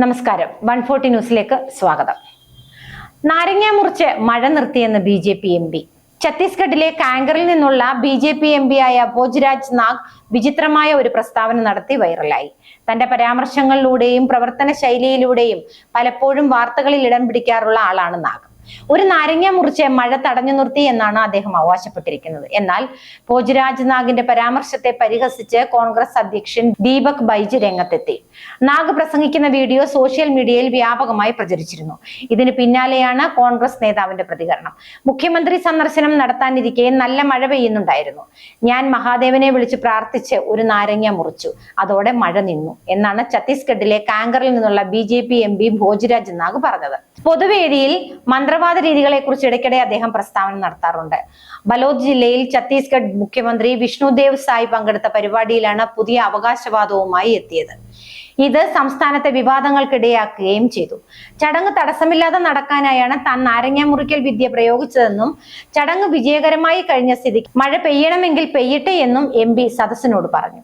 നമസ്കാരം 140 ന്യൂസിലേക്ക് സ്വാഗതം. നാരങ്ങ മുറിച്ച് മഴ നിർത്തിയെന്ന് BJP MP. ഛത്തീസ്ഗഡിലെ കാങ്കറിൽ നിന്നുള്ള BJP MP ആയ ഭോജ്രാജ് നാഗ് വിചിത്രമായ ഒരു പ്രസ്താവന നടത്തി വൈറലായി. തന്റെ പരാമർശങ്ങളിലൂടെയും പ്രവർത്തന ശൈലിയിലൂടെയും പലപ്പോഴും വാർത്തകളിൽ ഇടം പിടിക്കാറുള്ള ആളാണ് നാഗ്. ഒരു നാരങ്ങ മുറിച്ച് മഴ തടഞ്ഞു നിർത്തി എന്നാണ് അദ്ദേഹം അവകാശപ്പെട്ടിരിക്കുന്നത്. എന്നാൽ ഭോജ്രാജ് നാഗിന്റെ പരാമർശത്തെ പരിഹസിച്ച് കോൺഗ്രസ് അധ്യക്ഷൻ ദീപക് ബൈജ് രംഗത്തെത്തി. നാഗ് പ്രസംഗിക്കുന്ന വീഡിയോ സോഷ്യൽ മീഡിയയിൽ വ്യാപകമായി പ്രചരിച്ചിരുന്നു. ഇതിന് പിന്നാലെയാണ് കോൺഗ്രസ് നേതാവിന്റെ പ്രതികരണം. മുഖ്യമന്ത്രി സന്ദർശനം നടത്താനിരിക്കെ നല്ല മഴ പെയ്യുന്നുണ്ടായിരുന്നു. ഞാൻ മഹാദേവനെ വിളിച്ച് പ്രാർത്ഥിച്ച് ഒരു നാരങ്ങ മുറിച്ചു, അതോടെ മഴ നിന്നു എന്നാണ് ഛത്തീസ്ഗഡിലെ കാങ്കറിൽ നിന്നുള്ള BJP MP ഭോജ്രാജ് നാഗ് പറഞ്ഞത്. പൊതുവേദിയിൽ മന്ത്രവാദ രീതികളെ കുറിച്ച് ഇടയ്ക്കിടെ അദ്ദേഹം പ്രസ്താവന നടത്താറുണ്ട്. ബലോദ് ജില്ലയിൽ ഛത്തീസ്ഗഡ് മുഖ്യമന്ത്രി വിഷ്ണുദേവ് സായ് പങ്കെടുത്ത പരിപാടിയിലാണ് പുതിയ അവകാശവാദവുമായി എത്തിയത്. ഇത് സംസ്ഥാനത്തെ വിവാദങ്ങൾക്കിടയാക്കുകയും ചെയ്തു. ചടങ്ങ് തടസ്സമില്ലാതെ നടക്കാനായാണ് താൻ നാരങ്ങ മുറിക്കൽ വിദ്യ പ്രയോഗിച്ചതെന്നും ചടങ്ങ് വിജയകരമായി കഴിഞ്ഞ സ്ഥിതിക്ക് മഴ പെയ്യണമെങ്കിൽ പെയ്യട്ടെ എന്നും MP സദസ്സിനോട് പറഞ്ഞു.